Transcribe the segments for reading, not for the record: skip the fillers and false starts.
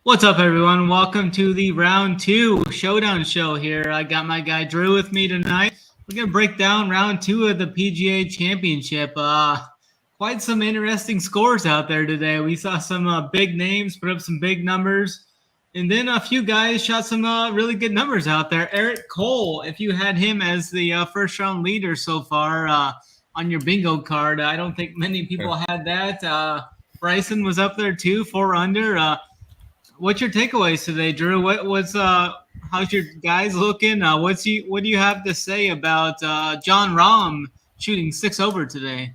What's up, everyone? Welcome to the round 2 Showdown show here. I got my guy Drew with me tonight. We're going to break down round 2 of the PGA Championship. Quite some interesting scores out there today. We saw some big names put up some big numbers, and then a few guys shot some really good numbers out there. Eric Cole, if you had him as the first round leader so far on your bingo card, I don't think many people had that. Bryson was up there too, 4 under. What's your takeaways today, Drew? How's your guys looking? What do you have to say about Jon Rahm shooting 6 over today?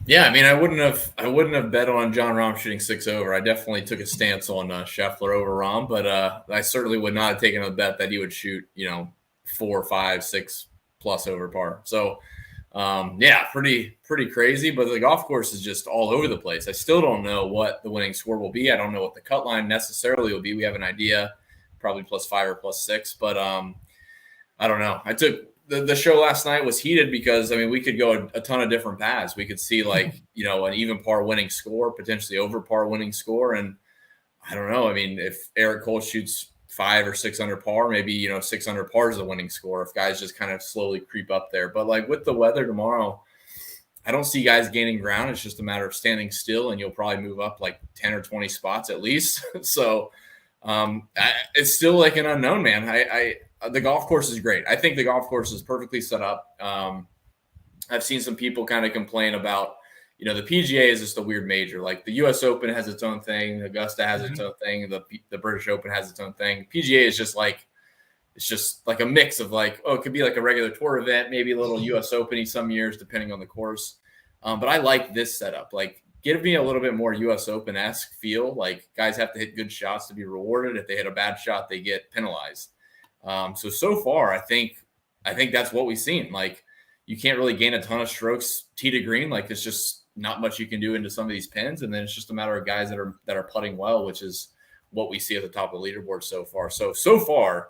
Yeah, I mean, I wouldn't have bet on Jon Rahm shooting 6 over. I definitely took a stance on Scheffler over Rahm, but I certainly would not have taken a bet that he would shoot 4, 5, 6 plus over par. So yeah, pretty crazy, but the golf course is just all over the place. I still don't know what the winning score will be. I don't know what the cut line necessarily will be. We have an idea, probably +5 or +6, but I don't know. I took the show last night was heated because, I mean, we could go a ton of different paths. We could see an even par winning score, potentially over par winning score. And I don't know. I mean, if Eric Cole shoots 5 or 6 under par, maybe 6 under par is the winning score if guys just kind of slowly creep up there. But with the weather tomorrow, I don't see guys gaining ground. It's just a matter of standing still, and you'll probably move up 10 or 20 spots at least. So it's still an unknown, man. The golf course is great. I think the golf course is perfectly set up. I've seen some people kind of complain about the PGA is just a weird major. The U.S. Open has its own thing. Augusta has its own thing. The British Open has its own thing. PGA is just it's just a mix of it could be a regular tour event, maybe a little U.S. Open-y some years, depending on the course. But I like this setup. Give me a little bit more U.S. Open-esque feel. Guys have to hit good shots to be rewarded. If they hit a bad shot, they get penalized. So far, I think that's what we've seen. You can't really gain a ton of strokes tee to green. It's just not much you can do into some of these pins. And then it's just a matter of guys that are putting well, which is what we see at the top of the leaderboard so far. So far,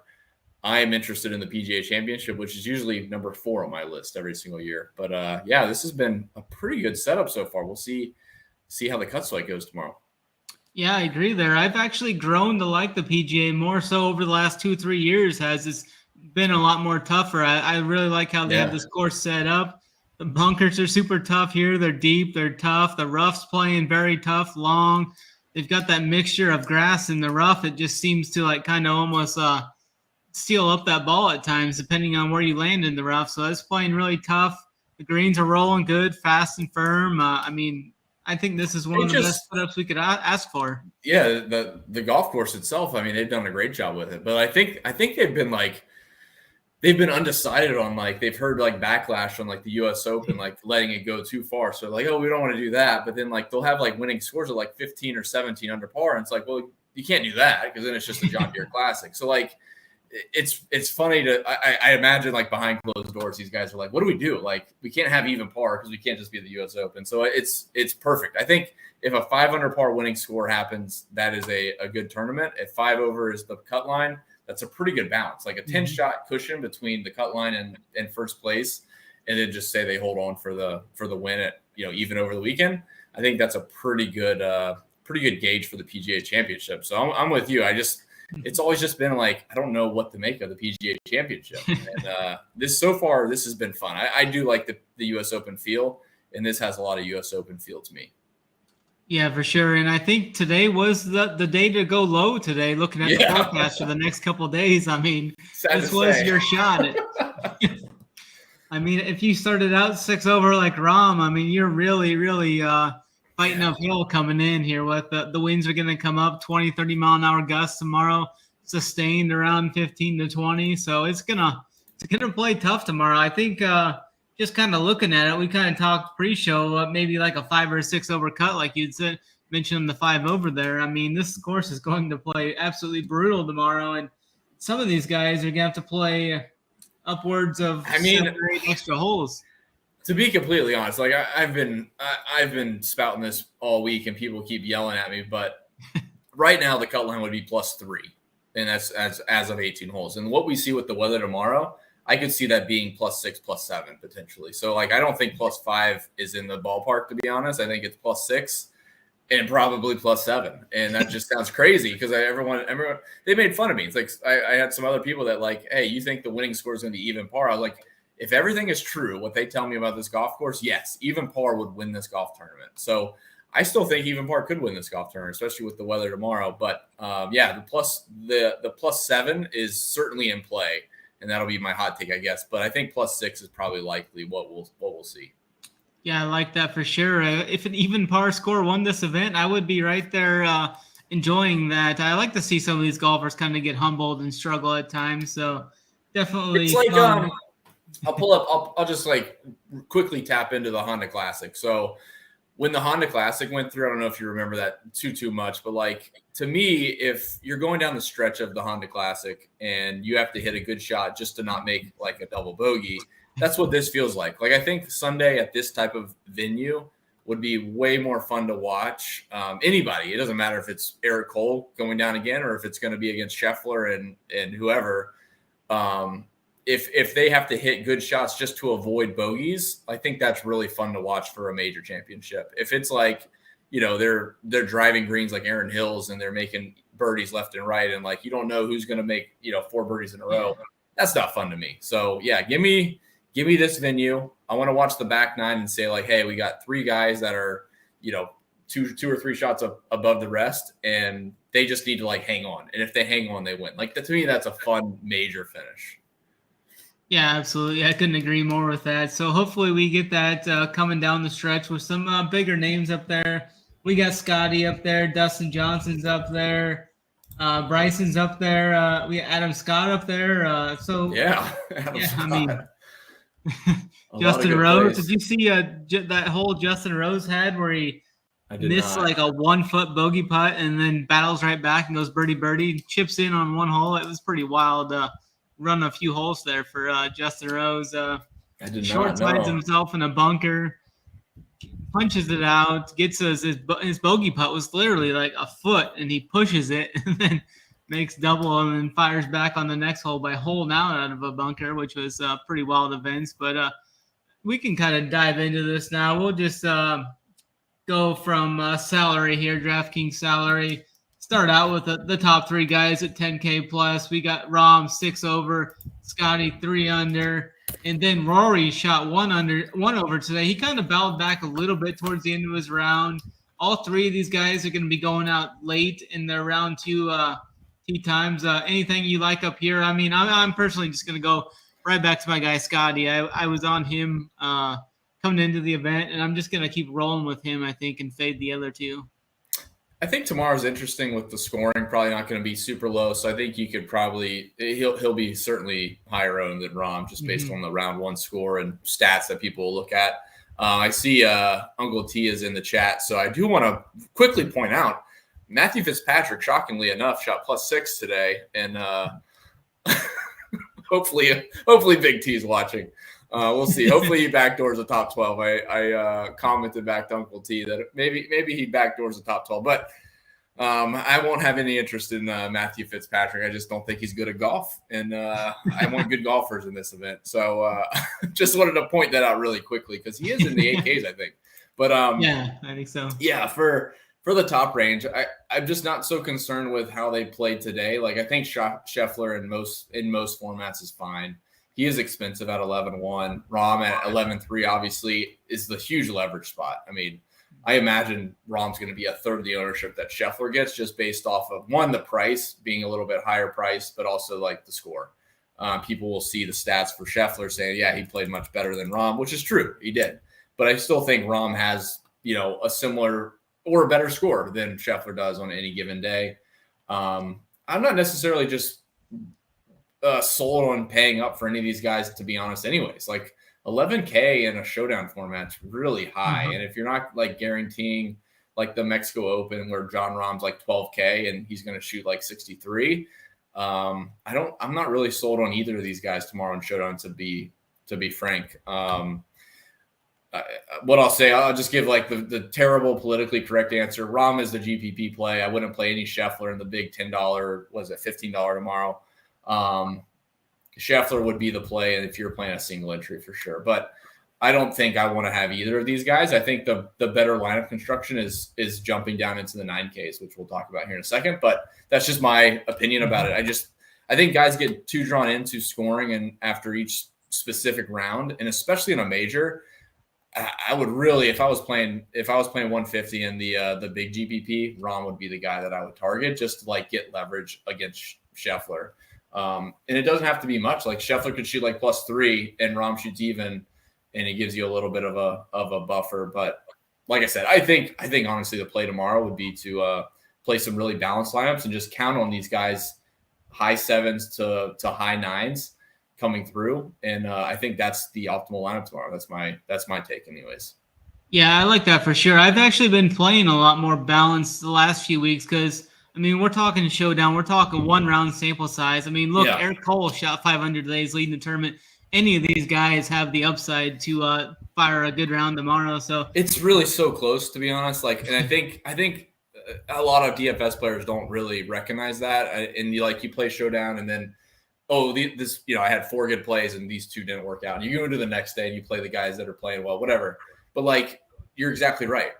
I am interested in the PGA Championship, which is usually number 4 on my list every single year. But yeah, this has been a pretty good setup so far. We'll see how the cut slate goes tomorrow. Yeah, I agree there. I've actually grown to like the PGA more so over the last 2-3 years. It's been a lot more tougher. I really like how they have this course set up. The bunkers are super tough here. They're deep. They're tough. The rough's playing very tough, long. They've got that mixture of grass and the rough. It just seems to kind of almost steal up that ball at times, depending on where you land in the rough. So that's playing really tough. The greens are rolling good, fast and firm. I think this is one of the best setups we could ask for. Yeah, the golf course itself, they've done a great job with it. But I think they've been they've been undecided on they've heard backlash on the US Open, letting it go too far. So oh, we don't want to do that. But then they'll have winning scores of 15 or 17 under par. And it's well, you can't do that because then it's just a John Deere Classic. So it's funny I imagine behind closed doors, these guys are what do we do? We can't have even par because we can't just be the US Open. So it's perfect. I think if a 5 under par winning score happens, that is a good tournament. If 5 over is the cut line, that's a pretty good balance, a 10-shot cushion between the cut line and first place, and then just say they hold on for the win at even over the weekend. I think that's a pretty good gauge for the PGA Championship. So I'm with you. It's always just been I don't know what to make of the PGA Championship, and this has been fun. I do like the U.S. Open feel, and this has a lot of U.S. Open feel to me. Yeah, for sure. And I think today was the day to go low today, looking at the forecast for the next couple of days. This was your shot. If you started out 6 over like Rahm, you're really, really fighting uphill coming in here with the winds are going to come up 20, 30 mile an hour gusts tomorrow, sustained around 15 to 20. So it's going to play tough tomorrow. I think just kind of looking at it, we kind of talked pre-show, maybe a 5 or 6 over cut, like you'd said, mentioned the 5 over there. This course is going to play absolutely brutal tomorrow, and some of these guys are going to have to play upwards of 7 or 8 extra holes. To be completely honest, I've been spouting this all week, and people keep yelling at me, but right now the cut line would be +3, and that's as of 18 holes. And what we see with the weather tomorrow, I could see that being +6, +7 potentially. So I don't think +5 is in the ballpark, to be honest. I think it's +6. and probably +7. And that just sounds crazy because everyone, they made fun of me. It's like I had some other people that like, hey, you think the winning score is going to be even par? I was like, if everything is true, what they tell me about this golf course, yes, even par would win this golf tournament. So I still think even par could win this golf tournament, especially with the weather tomorrow. But yeah, the +7 is certainly in play, and that'll be my hot take, I guess. But I think +6 is probably likely what we'll see. Yeah, I like that for sure. If an even par score won this event, I would be right there enjoying that. I like to see some of these golfers kind of get humbled and struggle at times. So definitely, it's like I'll just like quickly tap into the Honda Classic. So when the Honda Classic went through, I don't know if you remember that too much, but like to me, if you're going down the stretch of the Honda Classic and you have to hit a good shot just to not make like a double bogey, that's what this feels like. Like I think Sunday at this type of venue would be way more fun to watch. Anybody, it doesn't matter if it's Eric Cole going down again or if it's going to be against Scheffler and whoever. If they have to hit good shots just to avoid bogeys, I think that's really fun to watch for a major championship. If it's like, they're driving greens like Aaron Hills and they're making birdies left and right and like you don't know who's going to make 4 birdies in a row, that's not fun to me. So yeah, give me this venue. I want to watch the back nine and say like, hey, we got 3 guys that are, 2 or 3 shots above the rest, and they just need to like hang on. And if they hang on, they win. Like to me, that's a fun major finish. Yeah, absolutely. I couldn't agree more with that. So hopefully we get that coming down the stretch with some bigger names up there. We got Scotty up there. Dustin Johnson's up there. Bryson's up there. We got Adam Scott up there. Adam Scott. I mean, Justin Rose. Did you see that whole Justin Rose had where he missed like a 1-foot bogey putt and then battles right back and goes birdie, chips in on one hole? It was pretty wild. Run a few holes there for Justin Rose. Short sides himself in a bunker, punches it out, gets his bogey putt was literally like a foot, and he pushes it and then makes double and then fires back on the next hole by holding out of a bunker, which was pretty wild events. But we can kind of dive into this now. We'll just go from salary here, DraftKings salary. Start out with the top 3 guys at 10K plus. We got Rahm 6 over, Scotty 3 under, and then Rory shot 1 over today. He kind of bowed back a little bit towards the end of his round. All 3 of these guys are going to be going out late in their round 2 tee times. Anything you like up here? I mean, I'm personally just going to go right back to my guy Scotty. I was on him coming into the event, and I'm just going to keep rolling with him, I think, and fade the other 2. I think tomorrow's interesting with the scoring. Probably not going to be super low, so I think you could probably he'll be certainly higher owned than Rahm just based on the round 1 score and stats that people will look at. I see Uncle T is in the chat, so I do want to quickly point out Matthew Fitzpatrick, shockingly enough, shot +6 today, and hopefully Big T is watching. We'll see. Hopefully he backdoors the top 12. I commented back to Uncle T that maybe he backdoors the top 12, but I won't have any interest in Matthew Fitzpatrick. I just don't think he's good at golf, and I want good golfers in this event. So just wanted to point that out really quickly because he is in the 8Ks, I think. But yeah, I think so. Yeah, for the top range, I'm just not so concerned with how they played today. Like I think Scheffler in most formats is fine. He is expensive at 11-1. Rahm at 11-3 obviously is the huge leverage spot. I mean, I imagine Rahm's going to be a third of the ownership that Scheffler gets just based off of, one, the price being a little bit higher price, but also like the score. People will see the stats for Scheffler saying, yeah, he played much better than Rahm, which is true. He did. But I still think Rahm has, a similar or a better score than Scheffler does on any given day. I'm not necessarily just sold on paying up for any of these guys, to be honest, anyways. Like 11K in a showdown format's really high. And if you're not like guaranteeing like the Mexico Open where John Rahm's like 12K and he's going to shoot like 63, I'm not really sold on either of these guys tomorrow in Showdown, to be frank. What I'll say, I'll just give like the terrible politically correct answer. Rahm is the GPP play. I wouldn't play any Scheffler in the big $10, was it $15 tomorrow? Scheffler would be the play, and if you're playing a single entry for sure. But I don't think I want to have either of these guys. I think the better lineup construction is jumping down into the 9Ks, which we'll talk about here in a second. But that's just my opinion about it. I think guys get too drawn into scoring and after each specific round, and especially in a major, I would really, if I was playing 150 in the big GPP, Rahm would be the guy that I would target just to like get leverage against Scheffler. And it doesn't have to be much. Like Scheffler could shoot like +3 and Rahm shoots even, and it gives you a little bit of a buffer. But like I said, I think honestly the play tomorrow would be to play some really balanced lineups and just count on these guys high 7s to high 9s coming through. And I think that's the optimal lineup tomorrow. That's my take anyways. Yeah, I like that for sure. I've actually been playing a lot more balanced the last few weeks because, I mean, we're talking Showdown. We're talking 1 round sample size. I mean, look, yeah. Eric Cole shot 500 today. He's leading the tournament. Any of these guys have the upside to fire a good round tomorrow. So it's really so close, to be honest. Like, and I think a lot of DFS players don't really recognize that. And you play Showdown and then, I had 4 good plays and these 2 didn't work out. And you go into the next day and you play the guys that are playing well, whatever. But like, you're exactly right.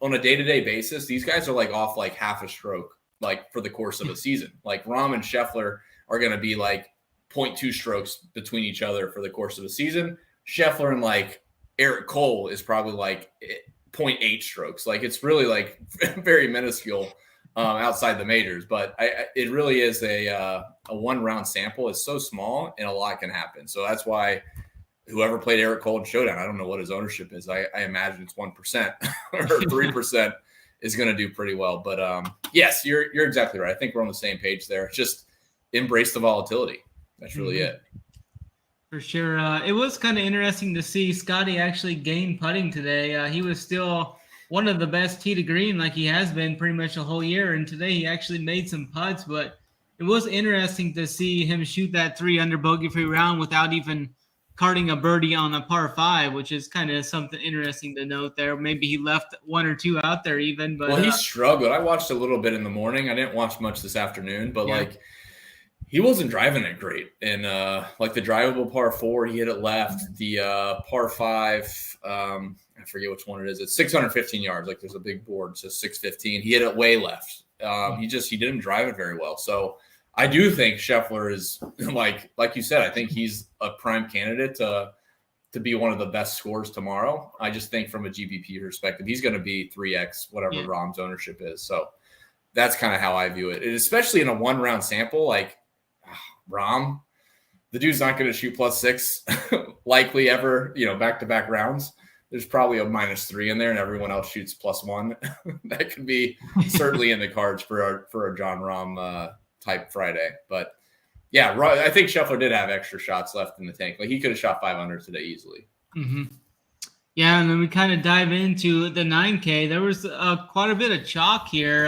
On a day-to-day basis, these guys are like off like half a stroke, like for the course of a season. Like Rahm and Scheffler are going to be like 0.2 strokes between each other for the course of a season. Scheffler and like Eric Cole is probably like 0.8 strokes. Like it's really like very minuscule outside the majors, but it really is a 1 round sample. It's so small and a lot can happen. So that's why whoever played Eric Cole in Showdown, I don't know what his ownership is. I imagine it's 1% or 3% is going to do pretty well. But yes, you're exactly right. I think we're on the same page there. Just embrace the volatility. That's really it. For sure. It was kind of interesting to see Scotty actually gain putting today. He was still one of the best tee to green like he has been pretty much the whole year. And today he actually made some putts, but it was interesting to see him shoot that 3 under bogey-free round without even carding a birdie on a par 5, which is kind of something interesting to note there. Maybe he left 1 or 2 out there even. But well, he struggled. I watched a little bit in the morning. I didn't watch much this afternoon, but he wasn't driving it great. And like the drivable par 4, he hit it left. The par 5, I forget which one it is. It's 615 yards. Like there's a big board, so 615. He hit it way left. He didn't drive it very well. So I do think Scheffler is like you said, I think he's a prime candidate to be one of the best scorers tomorrow. I just think from a GPP perspective, he's going to be 3x whatever Rahm's ownership is. So that's kind of how I view it. And especially in a 1 round sample, like Rahm, the dude's not going to shoot +6 likely ever, back-to-back rounds. There's probably a -3 in there and everyone else shoots +1. That could be certainly in the cards for a John Rahm type Friday. But yeah, I think Scheffler did have extra shots left in the tank. Like he could have shot 500 today easily. Mm-hmm. Yeah, and then we kind of dive into the 9K. There was quite a bit of chalk here.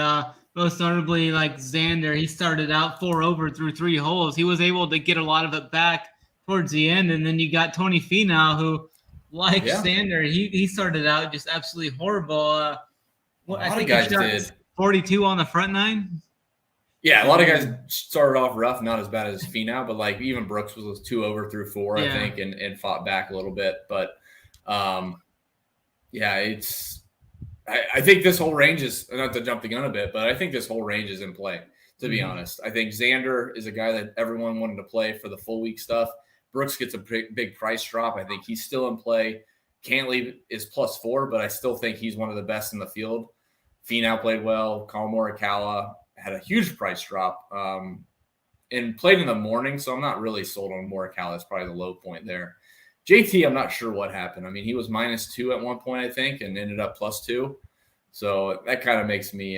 Most notably, like Xander, he started out 4 over through 3 holes. He was able to get a lot of it back towards the end. And then you got Tony Finau, who, like Xander, he started out just absolutely horrible. I think guys did 42 on the front 9. Yeah, a lot of guys started off rough, not as bad as Finau, but like even Brooks was 2 over through 4, I think, and fought back a little bit. But I think this whole range is, not to jump the gun a bit, but I think this whole range is in play, to be honest. I think Xander is a guy that everyone wanted to play for the full week stuff. Brooks gets a big price drop. I think he's still in play. Cantley is +4, but I still think he's one of the best in the field. Finau played well. Collin Morikawa had a huge price drop and played in the morning, so I'm not really sold on Morikawa. That's probably the low point there. JT, I'm not sure what happened. I mean, he was -2 at one point, I think, and ended up +2. So that kind of makes me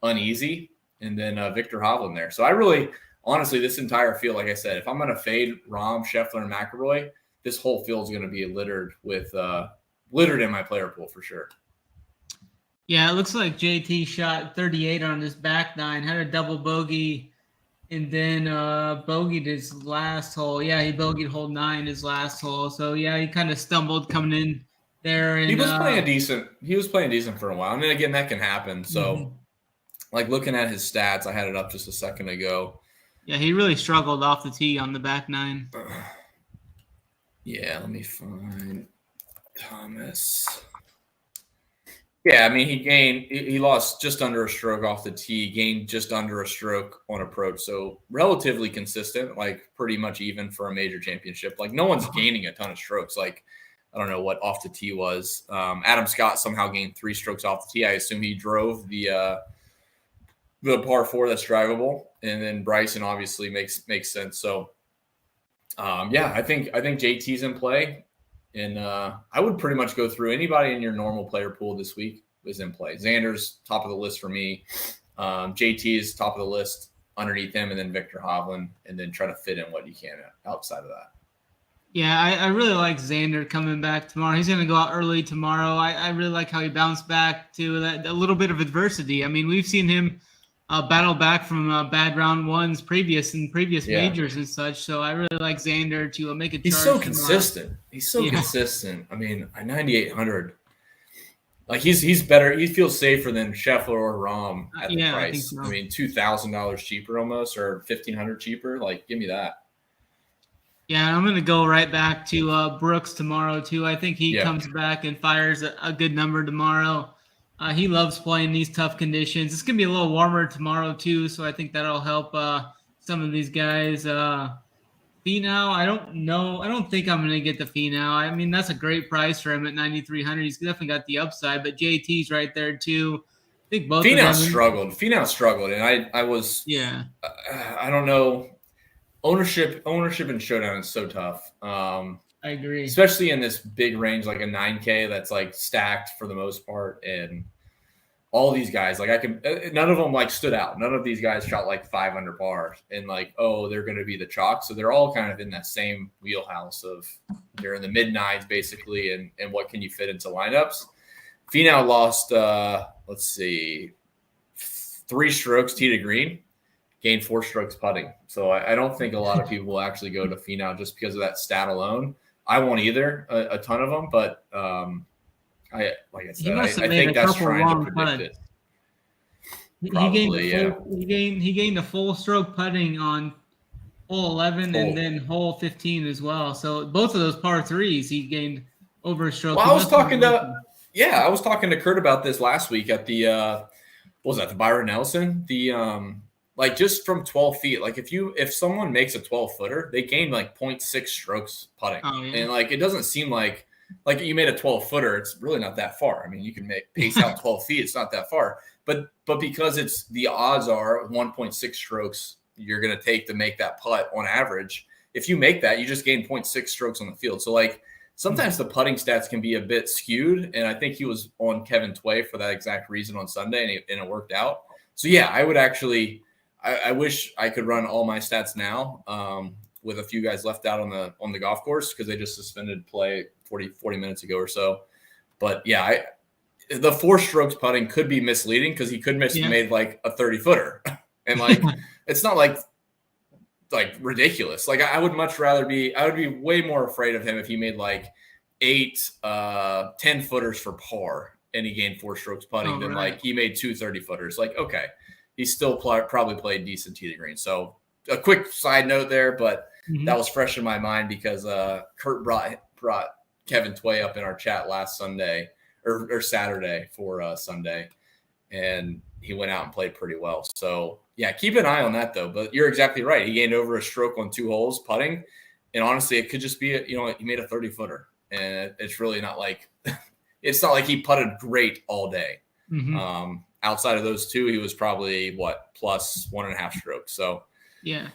uneasy. And then Victor Hovland there. So I really, honestly, this entire field, like I said, if I'm going to fade Rahm, Scheffler, and McIlroy, this whole field is going to be littered in my player pool for sure. Yeah, it looks like JT shot 38 on his back 9, had a double bogey, and then bogeyed his last hole. Yeah, he bogeyed hole 9 his last hole. So yeah, he kind of stumbled coming in there. And he was playing decent. He was playing decent for a while. I mean, again, that can happen. So, like looking at his stats, I had it up just a second ago. Yeah, he really struggled off the tee on the back 9. Yeah, let me find. Thomas. Yeah, I mean, he lost just under a stroke off the tee, gained just under a stroke on approach. So relatively consistent, like pretty much even for a major championship. Like no one's gaining a ton of strokes. Like I don't know what off the tee was. Adam Scott somehow gained 3 strokes off the tee. I assume he drove the par 4 that's drivable, and then Bryson obviously makes sense. So yeah, I think JT's in play. And I would pretty much go through anybody in your normal player pool this week is in play. Xander's top of the list for me. JT is top of the list underneath him, and then Victor Hovland, and then try to fit in what you can outside of that. Yeah, I really like Xander coming back tomorrow. He's going to go out early tomorrow. I really like how he bounced back to a little bit of adversity. I mean, we've seen him battle back from bad round ones previous majors and such. So I really like Xander to make a charge. He's so consistent. He's so consistent. I mean, at 9,800, like he's better. He feels safer than Scheffler or Rahm at the price. I think so. I mean, $2,000 cheaper almost, or $1,500 cheaper. Like, give me that. Yeah, I'm going to go right back to Brooks tomorrow too. I think he comes back and fires a good number tomorrow. He loves playing these tough conditions. It's going to be a little warmer tomorrow, too, so I think that'll help some of these guys. Finau, I don't know. I don't think I'm going to get the Finau. I mean, that's a great price for him at 9,300. He's definitely got the upside, but JT's right there, too. I think both Finau of them. Finau struggled, and I was – I don't know. Ownership in Showdown is so tough. I agree. Especially in this big range, like a 9K that's like stacked for the most part. And all these guys, like none of them like stood out. None of these guys shot like 500 par and like, oh, they're going to be the chalk. So they're all kind of in that same wheelhouse of they're in the mid nines basically. And what can you fit into lineups? Finau lost, 3 strokes tee to green, gained 4 strokes putting. So I don't think a lot of people will actually go to Finau just because of that stat alone. I won't either, a ton of them, but I think that's trying to predict it. He gained a full stroke putting on hole 11 and then hole 15 as well. So both of those par 3s he gained over a stroke. Well, I was talking to Kurt about this last week at the the Byron Nelson, like just from 12 feet, like if someone makes a 12-footer, they gain like 0.6 strokes putting. Oh, yeah. And like, it doesn't seem like you made a 12-footer, it's really not that far. I mean, you can pace out 12 feet. It's not that far, but because the odds are 1.6 strokes you're going to take to make that putt on average. If you make that, you just gain 0.6 strokes on the field. So like sometimes the putting stats can be a bit skewed. And I think he was on Kevin Tway for that exact reason on Sunday and it worked out. So yeah, I would actually, I wish I could run all my stats now with a few guys left out on the golf course because they just suspended play 40 minutes ago or so. But yeah, the 4 strokes putting could be misleading because he could made like a 30-footer. And like it's not like ridiculous. Like I would be way more afraid of him if he made like 8 10-footers for par and he gained 4 strokes putting than like he made 2 30-footers. Like, okay. He still probably played decent tee to green. So a quick side note there, but that was fresh in my mind because Kurt brought Kevin Tway up in our chat last Sunday or Saturday for Sunday, and he went out and played pretty well. So yeah, keep an eye on that though. But you're exactly right. He gained over a stroke on 2 holes putting, and honestly, it could just be he made a 30-footer, and it's really not like it's not like he putted great all day. Outside of those 2, he was probably plus 1.5 strokes. So yeah,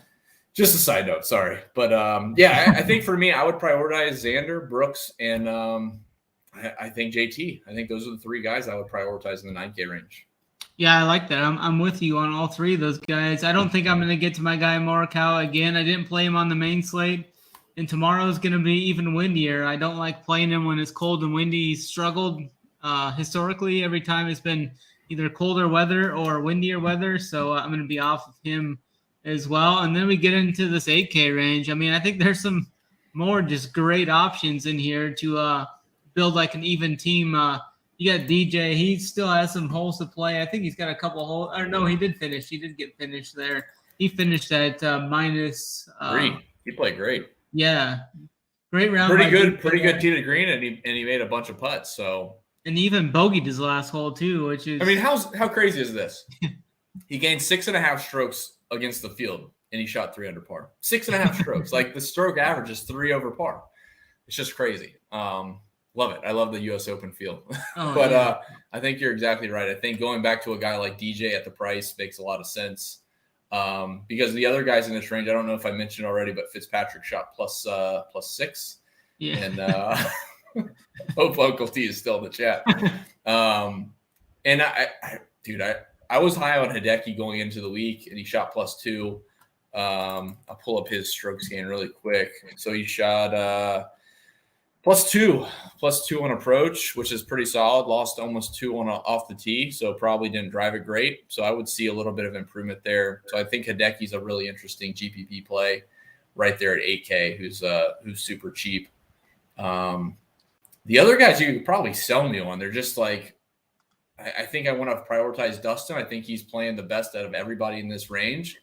just a side note. Sorry, but yeah, I think for me, I would prioritize Xander, Brooks, and I think JT. I think those are the 3 guys I would prioritize in the 9K range. Yeah, I like that. I'm with you on all 3 of those guys. I don't think I'm going to get to my guy Morikawa again. I didn't play him on the main slate, and tomorrow's going to be even windier. I don't like playing him when it's cold and windy. He's struggled historically every time it's been either colder weather or windier weather. So I'm going to be off of him as well. And then we get into this 8K range. I mean, I think there's some more just great options in here to build like an even team. You got DJ. He still has some holes to play. I think he's got a couple holes. Or no, he did finish. He did get finished there. He finished at minus 3. He played great. Yeah. Great round. Pretty good tee to green, and he made a bunch of putts. So, and even bogeyed his last hole too, which is. I mean, how crazy is this? He gained 6.5 strokes against the field, and he shot 3 under par. 6.5 strokes. Like the stroke average is 3 over par. It's just crazy. Love it. I love the U.S. Open field. But I think you're exactly right. I think going back to a guy like DJ at the price makes a lot of sense. Because the other guys in this range, I don't know if I mentioned already, but Fitzpatrick shot plus 6. Yeah. And hope Uncle T is still in the chat. And I was high on Hideki going into the week, and he shot plus 2. I'll pull up his strokes gain really quick. So he shot plus 2 on approach, which is pretty solid. Lost almost 2 off the tee, so probably didn't drive it great. So I would see a little bit of improvement there. So I think Hideki's a really interesting GPP play right there at 8K, who's super cheap. The other guys you could probably sell me on. They're just like, I think I want to prioritize Dustin. I think he's playing the best out of everybody in this range.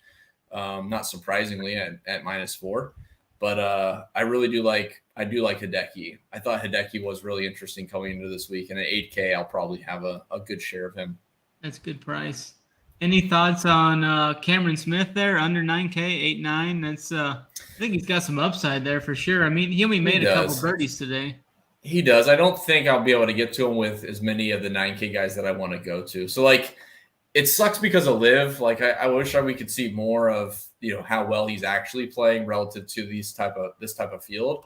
Not surprisingly at -4. But I do like Hideki. I thought Hideki was really interesting coming into this week. And at 8K, I'll probably have a good share of him. That's a good price. Any thoughts on Cameron Smith there, under 9K, 8-9? That's I think he's got some upside there for sure. I mean, he only made a couple birdies today. He does. I don't think I'll be able to get to him with as many of the 9K guys that I want to go to. So, like, it sucks because of Liv. Like, I wish we could see more of, how well he's actually playing relative to this type of field.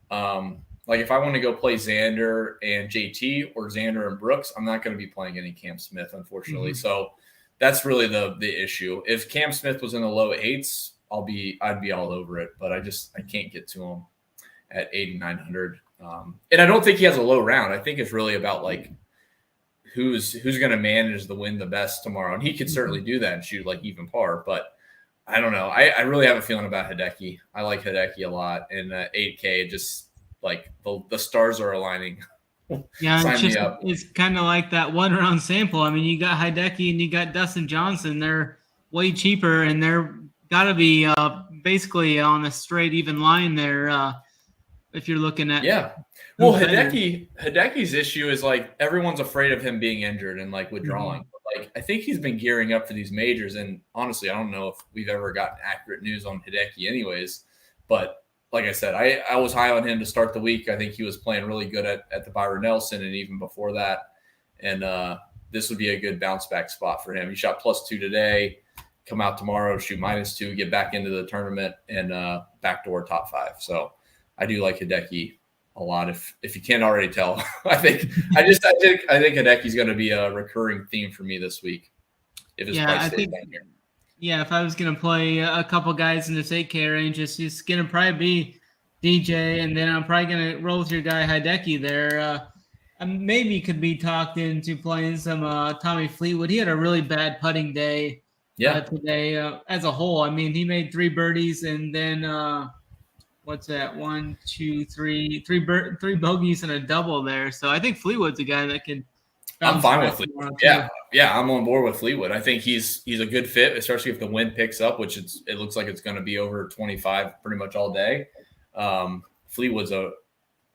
Like, if I want to go play Xander and JT or Xander and Brooks, I'm not going to be playing any Cam Smith, unfortunately. Mm-hmm. So that's really the issue. If Cam Smith was in the low 8s, I'd be all over it. But I can't get to him at 8,900. And I don't think he has a low round. I think it's really about like who's going to manage the win the best tomorrow. And he could certainly do that and shoot like even par, but I don't know. I really have a feeling about Hideki. I like Hideki a lot. And 8K, just like the stars are aligning. Yeah, it's kind of like that one round sample. I mean, you got Hideki and you got Dustin Johnson. They're way cheaper and they're got to be basically on a straight even line there. If you're looking at well, Hideki's issue is like everyone's afraid of him being injured and like withdrawing. Mm-hmm. Like I think he's been gearing up for these majors, and honestly, I don't know if we've ever gotten accurate news on Hideki, anyways. But like I said, I was high on him to start the week. I think he was playing really good at the Byron Nelson and even before that. And this would be a good bounce back spot for him. He shot +2 today. Come out tomorrow, shoot -2, get back into the tournament, and backdoor top 5. So I do like Hideki a lot. If you can't already tell, I think Hideki's going to be a recurring theme for me this week. If his price stays down here. Yeah, if I was going to play a couple guys in this 8K range, it's going to probably be DJ, and then I'm probably going to roll with your guy Hideki there. Maybe could be talked into playing some Tommy Fleetwood. He had a really bad putting day today as a whole. I mean, he made 3 birdies and then what's that? 1, 2, 3 bogeys and a double there. So I think Fleetwood's a guy that could. I'm fine with Fleetwood. Yeah, I'm on board with Fleetwood. I think he's a good fit, especially if the wind picks up, which it looks like it's going to be over 25 pretty much all day. Fleetwood's a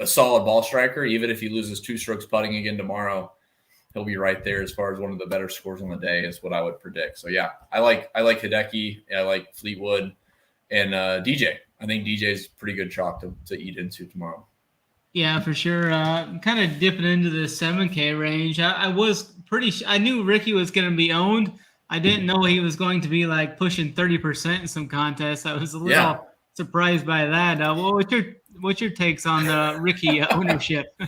solid ball striker. Even if he loses 2 strokes putting again tomorrow, he'll be right there as far as one of the better scores on the day is what I would predict. So yeah, I like Hideki. I like Fleetwood and DJ. I think DJ is pretty good chalk to eat into tomorrow. Yeah, for sure. Kind of dipping into the 7K range. I was I knew Ricky was going to be owned. I didn't know he was going to be like pushing 30% in some contests. I was a little surprised by that. What's your takes on the Ricky ownership?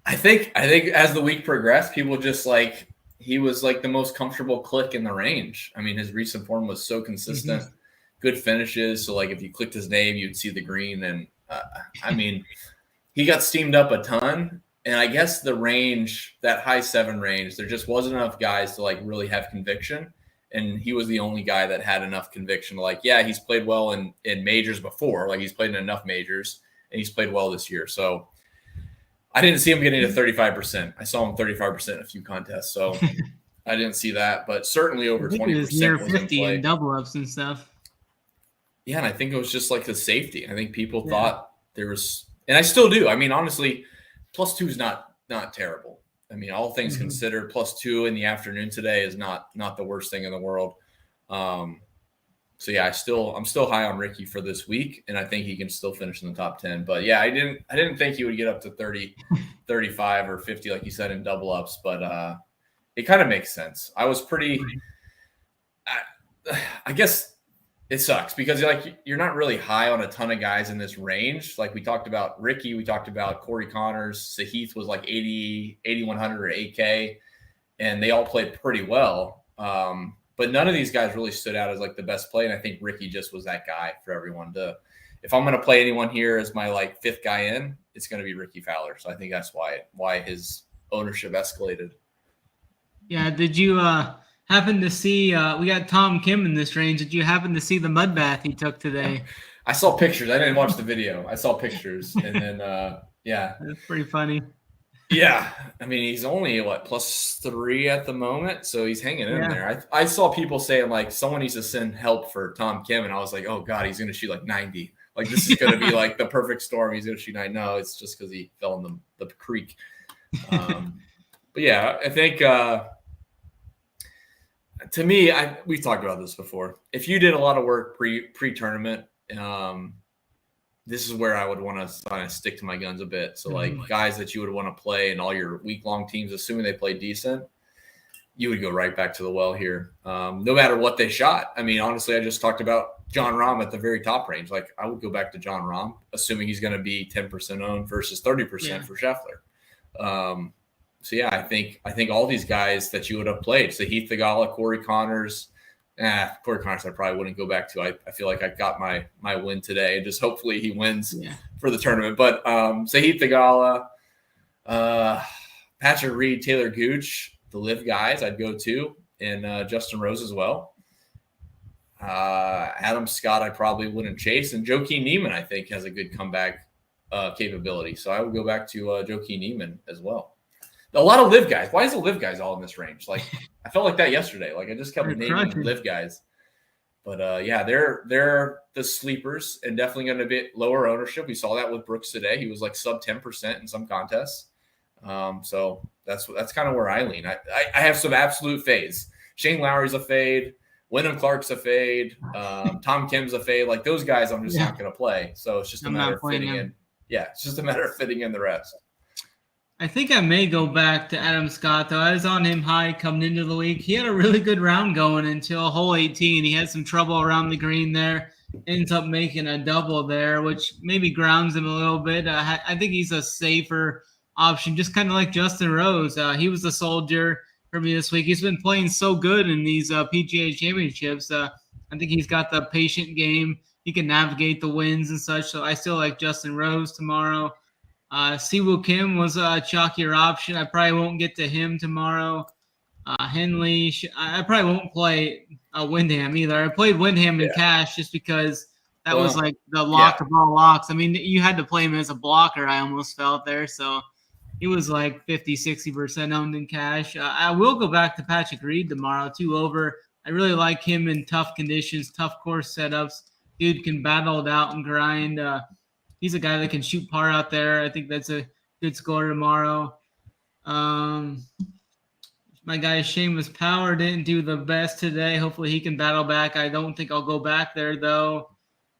I think as the week progressed, people just like he was like the most comfortable click in the range. I mean, his recent form was so consistent, good finishes. So like if you clicked his name, you'd see the green. And I mean, he got steamed up a ton. And I guess the range, that high 7 range, there just wasn't enough guys to like really have conviction. And he was the only guy that had enough conviction to like, yeah, he's played well in majors before. Like he's played in enough majors and he's played well this year. So I didn't see him getting to 35%. I saw him 35% in a few contests. So I didn't see that, but certainly over 20%. He was near 50 in double ups and stuff. Yeah. And I think it was just like the safety. I think people thought and I still do. I mean, honestly, +2 is not terrible. I mean, all things considered, +2 in the afternoon today is not the worst thing in the world. So yeah, I'm still high on Ricky for this week, and I think he can still finish in the top 10. But yeah, I didn't think he would get up to 30, 35 or 50 like you said in double ups, but it kind of makes sense. I was I guess it sucks because you're not really high on a ton of guys in this range. Like we talked about Ricky, we talked about Corey Connors, Sahith was like 80, 8,100 or 8K, and they all played pretty well. But none of these guys really stood out as like the best play. And I think Ricky just was that guy for everyone if I'm going to play anyone here as my like fifth guy in, it's going to be Ricky Fowler. So I think that's why his ownership escalated. Yeah. Did you happen to see, we got Tom Kim in this range. Did you happen to see the mud bath he took today? I saw pictures. I didn't watch the video. I saw pictures. And then, yeah. That's pretty funny. Yeah, I mean, he's only +3 at the moment, so he's hanging in there. I saw people saying like someone needs to send help for Tom Kim, and I was like, oh god, he's going to shoot like 90. Like this is going to be like the perfect storm. He's going to shoot 90. No, it's just because he fell in the creek. But yeah, I think to me, we talked about this before. If you did a lot of work pre-tournament, this is where I would want to kind of stick to my guns a bit. So like guys that you would want to play in all your week-long teams, assuming they play decent, you would go right back to the well here. No matter what they shot. I mean, honestly, I just talked about John Rahm at the very top range. Like I would go back to John Rahm, assuming he's going to be 10% owned versus 30% for Scheffler. So yeah, I think all these guys that you would have played, Sahith Theegala, Corey Connors, Corey Connors I probably wouldn't go back to. I feel like I got my win today. Just hopefully he wins for the tournament. But Sahith Theegala, Patrick Reed, Taylor Gooch, the live guys I'd go to, and Justin Rose as well. Adam Scott I probably wouldn't chase. And Joaquin Niemann I think has a good comeback capability. So I would go back to Joaquin Niemann as well. A lot of live guys. Why is the live guys all in this range? Like I felt like that yesterday. Like I just kept naming live guys. But yeah, they're the sleepers and definitely going to be lower ownership. We saw that with Brooks today. He was like sub 10% in some contests. So that's kind of where I lean. I have some absolute fades. Shane Lowry's a fade. Wyndham Clark's a fade. Tom Kim's a fade. Like those guys, I'm just not going to play. So it's just a matter of fitting in. Yeah, it's just a matter of fitting in the rest. I think I may go back to Adam Scott, though. I was on him high coming into the week. He had a really good round going until hole 18. He had some trouble around the green there. Ends up making a double there, which maybe grounds him a little bit. I think he's a safer option, just kind of like Justin Rose. He was a soldier for me this week. He's been playing so good in these PGA Championships. I think he's got the patient game. He can navigate the winds and such. So I still like Justin Rose tomorrow. Siwoo Kim was a chalkier option. I probably won't get to him tomorrow. Henley, I probably won't play Windham either. I played Windham in cash just because that was like the lock of all locks. I mean, you had to play him as a blocker, I almost felt there. So he was like 50, 60% owned in cash. I will go back to Patrick Reed tomorrow, 2 over. I really like him in tough conditions, tough course setups. Dude can battle it out and grind. He's a guy that can shoot par out there. I think that's a good score tomorrow. My guy Seamus Power didn't do the best today. Hopefully he can battle back. I don't think I'll go back there, though.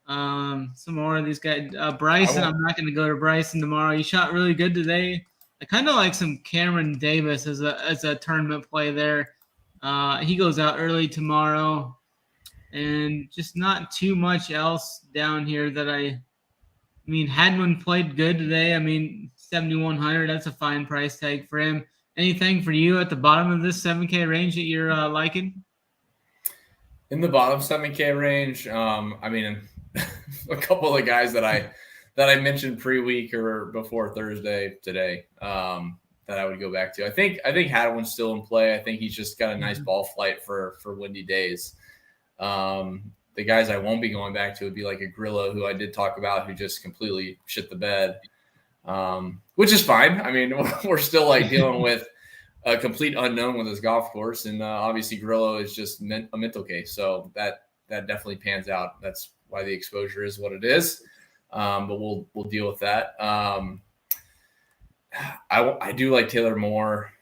Some more of these guys. Bryson, I'm not going to go to Bryson tomorrow. He shot really good today. I kind of like some Cameron Davis as a tournament play there. He goes out early tomorrow. And just not too much else down here that I mean, Hadwin played good today. I mean, 7,100, that's a fine price tag for him. Anything for you at the bottom of this 7K range that you're liking? In the bottom 7K range, I mean, a couple of the guys that I mentioned pre-week or before Thursday today that I would go back to. I think Hadwin's still in play. I think he's just got a nice ball flight for windy days. The guys I won't be going back to would be like a Grillo, who I did talk about, who just completely shit the bed, which is fine. I mean, we're still like dealing with a complete unknown with his golf course. And obviously Grillo is just a mental case. So that definitely pans out. That's why the exposure is what it is. but we'll deal with that. I do like Taylor Moore.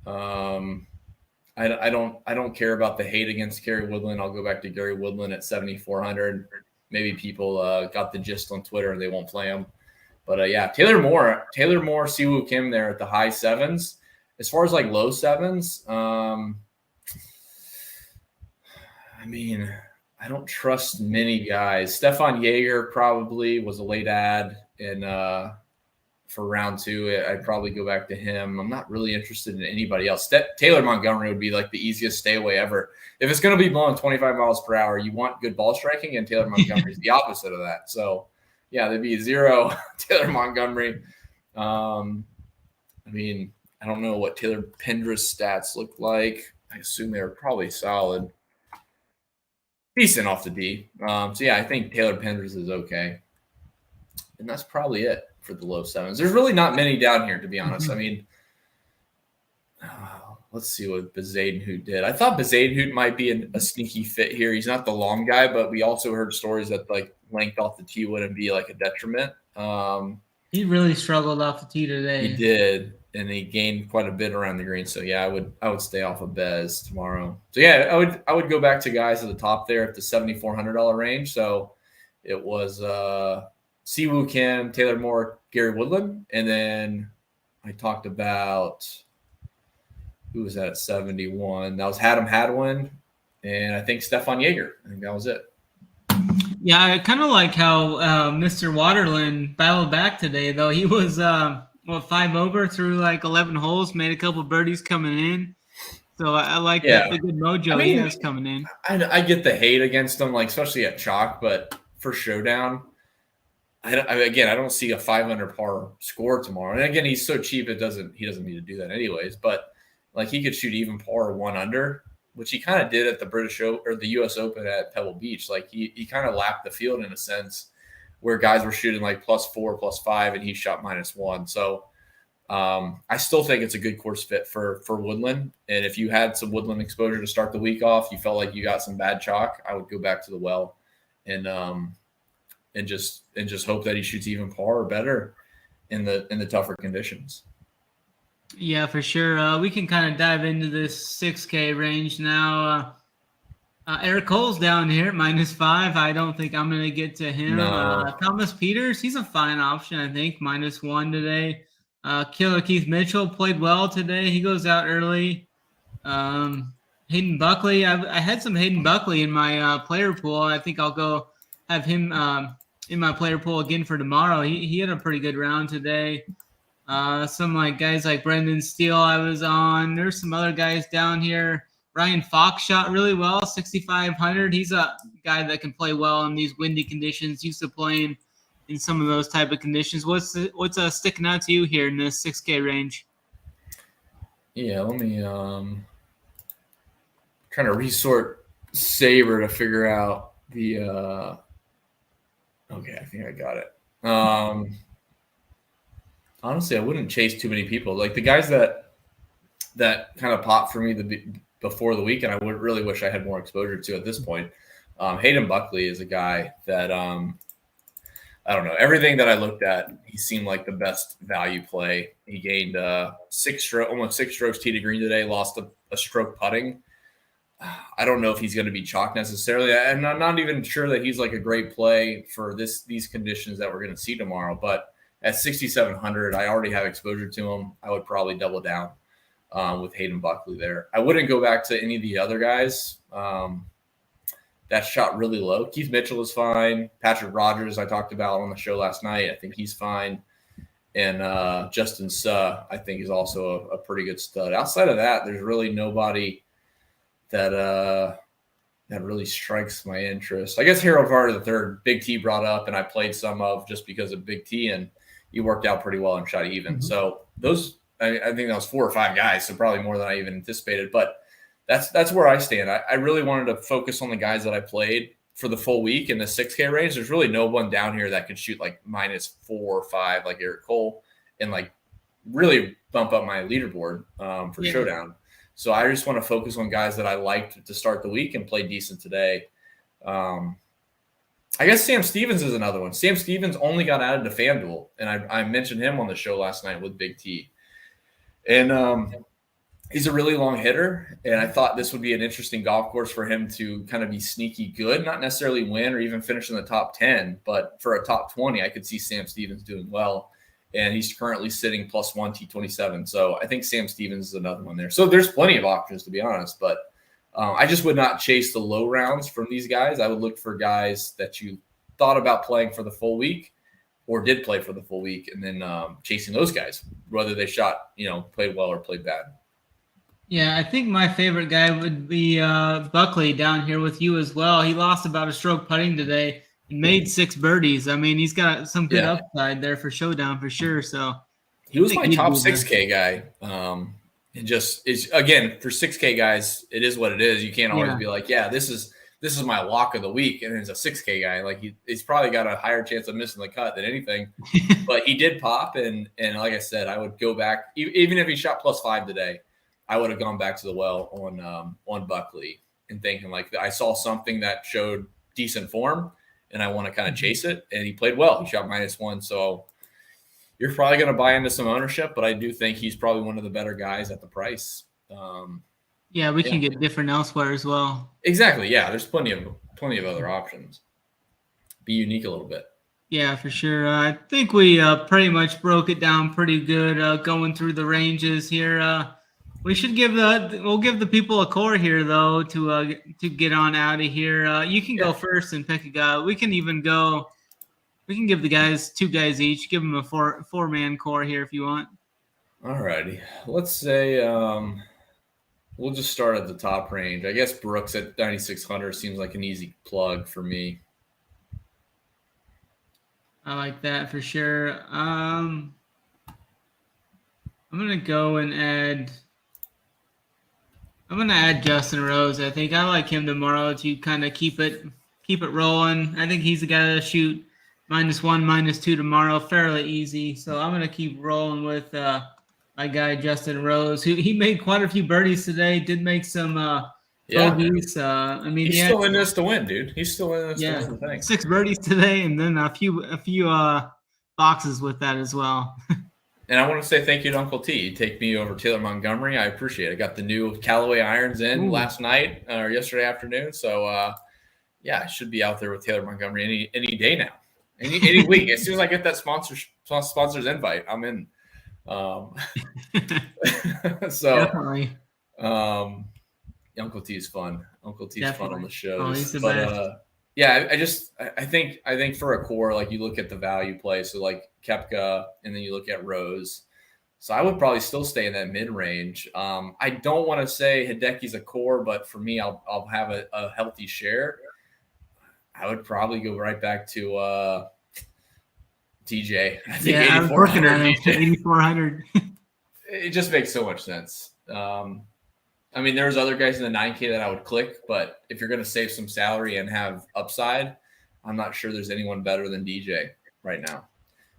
I don't care about the hate against Gary Woodland. I'll go back to Gary Woodland at 7,400. Maybe people got the gist on Twitter and they won't play him. But yeah, Taylor Moore, Siwoo Kim there at the high sevens. As far as like low sevens, I mean, I don't trust many guys. Stefan Jaeger probably was a late ad in for round 2. I'd probably go back to him. I'm not really interested in anybody else. Taylor Montgomery would be like the easiest stay away ever. If it's going to be blowing 25 miles per hour, you want good ball striking, and Taylor Montgomery is the opposite of that. So, yeah, there'd be 0 Taylor Montgomery. I mean, I don't know what Taylor Pendra's stats look like. I assume they're probably solid. Decent off the D. So, yeah, I think Taylor Pendra's is okay. And that's probably it for the low sevens. There's really not many down here, to be honest. I mean, let's see what Bezadenhout did. I thought Bezadenhout might be a sneaky fit here. He's not the long guy, but we also heard stories that like length off the tee wouldn't be like a detriment. He really struggled off the tee today. He did, and he gained quite a bit around the green. So yeah, I would stay off of Bez tomorrow. So yeah, I would go back to guys at the top there at the $7,400 range. So it was Siwoo Kim, Taylor Moore, Gary Woodland, and then I talked about who was that at 71. That was Haddam Hadwin, and I think Stefan Jaeger. I think that was it. Yeah, I kind of like how Mr. Waterland battled back today, though. He was 5 over through like 11 holes, made a couple birdies coming in. So I like the good mojo he has coming in. I get the hate against him, like especially at chalk, but for Showdown, I don't see a 500 par score tomorrow. And again, he's so cheap, he doesn't need to do that anyways. But like he could shoot even par 1 under, which he kind of did at the the U.S. Open at Pebble Beach. Like he kind of lapped the field in a sense, where guys were shooting like +4, +5, and he shot -1. So I still think it's a good course fit for Woodland. And if you had some Woodland exposure to start the week off, you felt like you got some bad chalk, I would go back to the well and just hope that he shoots even par or better in the tougher conditions. Yeah, for sure. We can kind of dive into this 6K range now. Eric Cole's down here at -5. I don't think I'm going to get to him. No. Thomas Peters, he's a fine option, I think, -1 today. Killer Keith Mitchell played well today. He goes out early. Hayden Buckley, I had some Hayden Buckley in my player pool. I think I'll go have him in my player pool again for tomorrow. He had a pretty good round today. Some like guys like Brendan Steele I was on. There's some other guys down here. Ryan Fox shot really well, 6,500. He's a guy that can play well in these windy conditions. Used to playing in some of those type of conditions. What's sticking out to you here in this 6K range? Yeah, let me trying to resort Sabre to figure out the okay, I think I got it. Honestly, I wouldn't chase too many people. Like the guys that kind of popped for me before the weekend, I would really wish I had more exposure to at this point. Hayden Buckley is a guy that I don't know. Everything that I looked at, he seemed like the best value play. He gained almost 6 strokes tee to green today, lost a stroke putting. I don't know if he's going to be chalk necessarily. And I'm not even sure that he's like a great play for these conditions that we're going to see tomorrow. But at 6,700, I already have exposure to him. I would probably double down with Hayden Buckley there. I wouldn't go back to any of the other guys that shot really low. Keith Mitchell is fine. Patrick Rogers, I talked about on the show last night. I think he's fine. And Justin Suh, I think, is also a pretty good stud. Outside of that, there's really nobody that really strikes my interest. I guess Harold Carter III, Big T brought up, and I played some of just because of Big T, and he worked out pretty well and shot even. Mm-hmm. So those, I think that was 4 or 5 guys, so probably more than I even anticipated. But that's where I stand. I really wanted to focus on the guys that I played for the full week in the 6K range. There's really no one down here that could shoot like -4 or 5 like Eric Cole and like really bump up my leaderboard for Showdown. So I just want to focus on guys that I liked to start the week and play decent today. I guess Sam Stevens is another one. Sam Stevens only got added to FanDuel, and I mentioned him on the show last night with Big T. And he's a really long hitter, and I thought this would be an interesting golf course for him to kind of be sneaky good, not necessarily win or even finish in the top 10, but for a top 20, I could see Sam Stevens doing well. And he's currently sitting +1 T27. So I think Sam Stevens is another one there. So there's plenty of options, to be honest, but I just would not chase the low rounds from these guys. I would look for guys that you thought about playing for the full week or did play for the full week, and then chasing those guys, whether they shot, played well or played bad. Yeah, I think my favorite guy would be Buckley down here with you as well. He lost about a stroke putting today and made 6 birdies. I mean, he's got some good upside there for Showdown for sure. So he was my top 6K guy. It just is, again, for 6K guys, it is what it is. You can't always be like, this is my lock of the week, and it's a 6K guy. Like he's probably got a higher chance of missing the cut than anything. But he did pop, and like I said, I would go back even if he shot +5 today. I would have gone back to the well on Buckley and thinking like I saw something that showed decent form, and I want to kind of chase it. And he played well. He shot -1, so you're probably going to buy into some ownership, but I do think he's probably one of the better guys at the price. We can get different elsewhere as well. Exactly. Yeah, there's plenty of other options. Be unique a little bit. Yeah, for sure. I think we pretty much broke it down pretty good going through the ranges here. We should we'll give the people a core here though to get on out of here. You can go first and pick a guy. We can give the guys 2 guys each. Give them a four-man core here if you want. All righty. Let's say we'll just start at the top range. I guess Brooks at 9,600 seems like an easy plug for me. I like that for sure. I'm gonna go and add. I'm gonna add Justin Rose. I think I like him tomorrow to kind of keep it rolling. I think he's the guy to shoot -1, -2 tomorrow, fairly easy. So I'm gonna keep rolling with my guy Justin Rose, who he made quite a few birdies today. Did make some bogeys. I mean, he's still in this to win, dude. He's still in this to win the thing. 6 birdies today, and then a few boxes with that as well. And I want to say thank you to Uncle T. You take me over Taylor Montgomery. I appreciate it. I got the new Callaway irons in last night or yesterday afternoon. So, I should be out there with Taylor Montgomery any day now, any week. As soon as I get that sponsor's invite, I'm in. So, definitely. Uncle T is fun. Uncle T is Definitely. fun on the shows. Oh, he's the best. I think for a core, like you look at the value play, so like Koepka, and then you look at Rose. So I would probably still stay in that mid range. I don't want to say Hideki's a core, but for me, I'll have a healthy share. I would probably go right back to TJ. I think I was working on it. 8,400. It just makes so much sense. I mean, there's other guys in the 9K that I would click, but if you're going to save some salary and have upside, I'm not sure there's anyone better than DJ right now.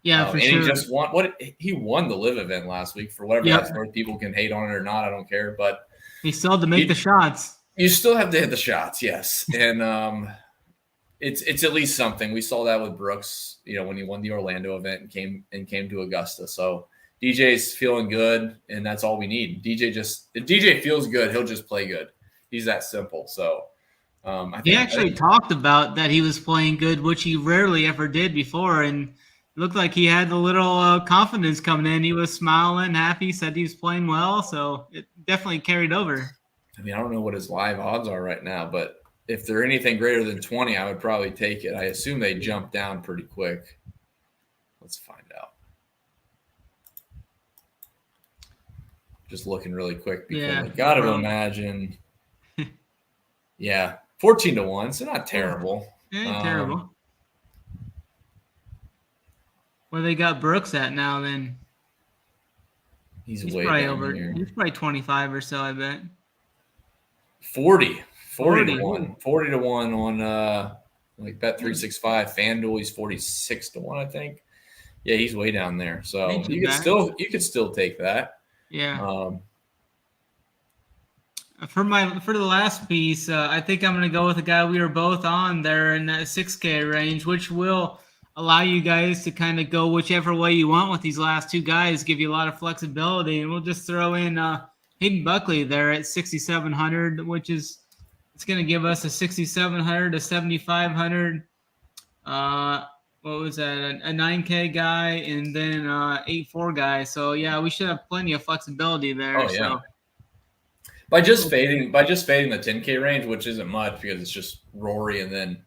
Yeah, for sure. He just won the live event last week for whatever that's worth. People can hate on it or not. I don't care, but he still had to make the shots. You still have to hit the shots. Yes. And, it's at least something. We saw that with Brooks, when he won the Orlando event and came to Augusta. So DJ's feeling good, and that's all we need. If DJ feels good, he'll just play good. He's that simple. So he actually talked about that he was playing good, which he rarely ever did before, and it looked like he had a little confidence coming in. He was smiling, happy, said he was playing well, so it definitely carried over. I mean, I don't know what his live odds are right now, but if they're anything greater than 20, I would probably take it. I assume they jump down pretty quick. Let's find out. Just looking really quick because I got to imagine. 14-1, so not terrible. Ain't terrible. Where they got Brooks at now, then? He's way probably down over here. He's probably 25 or so, I bet. 40 to 1 on like Bet365 FanDuel. He's 46 to 1, I think. Yeah, he's way down there. So you could still take that. Yeah. For the last piece, I think I'm going to go with a guy we were both on there in that 6K range, which will allow you guys to kind of go whichever way you want with these last two guys, give you a lot of flexibility. And we'll just throw in Hayden Buckley there at 6,700, which is it's going to give us a 6,700 to 7,500. What was that? A 9K guy and then 8-4 guy. So yeah, we should have plenty of flexibility there. Oh yeah. So. By just fading the 10K range, which isn't much because it's just Rory and then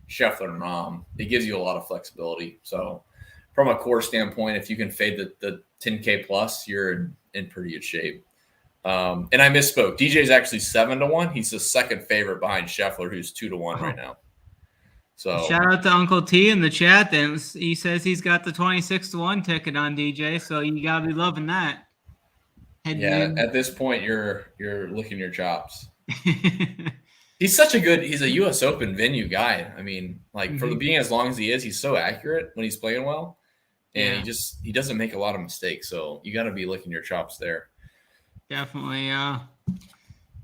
Scheffler and Rahm, it gives you a lot of flexibility. So from a core standpoint, if you can fade the 10K plus, you're in pretty good shape. And I misspoke. DJ's actually 7-1. He's the second favorite behind Scheffler, who's 2-1 right now. So shout out to Uncle T in the chat. Then he says he's got the 26-1 ticket on DJ, so you gotta be loving that. At this point, you're licking your chops. He's a U.S. Open venue guy. I mean, like for being as long as he is, he's so accurate when he's playing well, and he doesn't make a lot of mistakes. So you got to be licking your chops there. Definitely.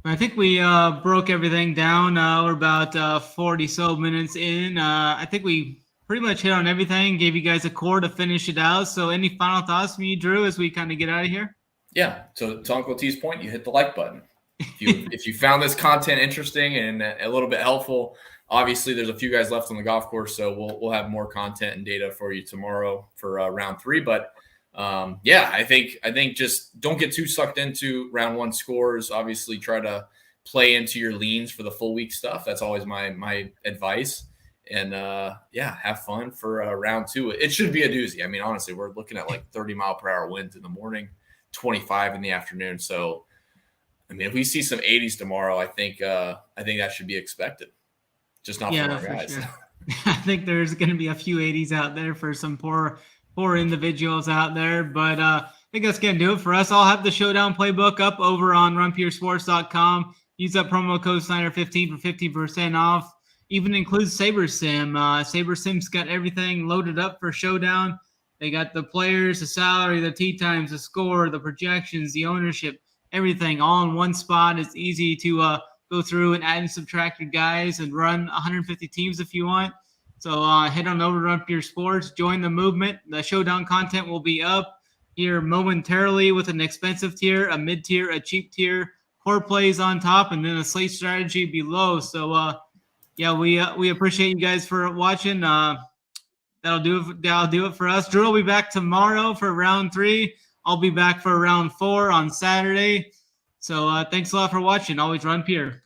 I think we broke everything down. We're about 40 so minutes in. I think we pretty much hit on everything. Gave you guys a core to finish it out. So any final thoughts from you, Drew, as we kind of get out of here? Yeah. So to Uncle T's point, you hit the like button. If you found this content interesting and a little bit helpful, obviously there's a few guys left on the golf course, so we'll have more content and data for you tomorrow for round 3. But I think just don't get too sucked into round 1 scores. Obviously, try to play into your leans for the full week stuff. That's always my advice. And have fun for round 2. It should be a doozy. I mean, honestly, we're looking at like 30-mile-per-hour winds in the morning, 25 in the afternoon. So, I mean, if we see some 80s tomorrow, I think that should be expected. Just not for our guys. Sure. I think there's going to be a few 80s out there for some poor individuals out there. But I think that's going to do it for us. I'll have the Showdown playbook up over on runpuresports.com. Use that promo code Snyder15 for 15% off. Even includes SaberSim. SaberSim's got everything loaded up for Showdown. They got the players, the salary, the tee times, the score, the projections, the ownership, everything all in one spot. It's easy to go through and add and subtract your guys and run 150 teams if you want. So head on over to Run Pure Sports, join the movement. The Showdown content will be up here momentarily with an expensive tier, a mid-tier, a cheap tier, core plays on top, and then a slate strategy below. So we appreciate you guys for watching. That'll do it for us. Drew will be back tomorrow for round 3. I'll be back for round 4 on Saturday. So thanks a lot for watching. Always run pure.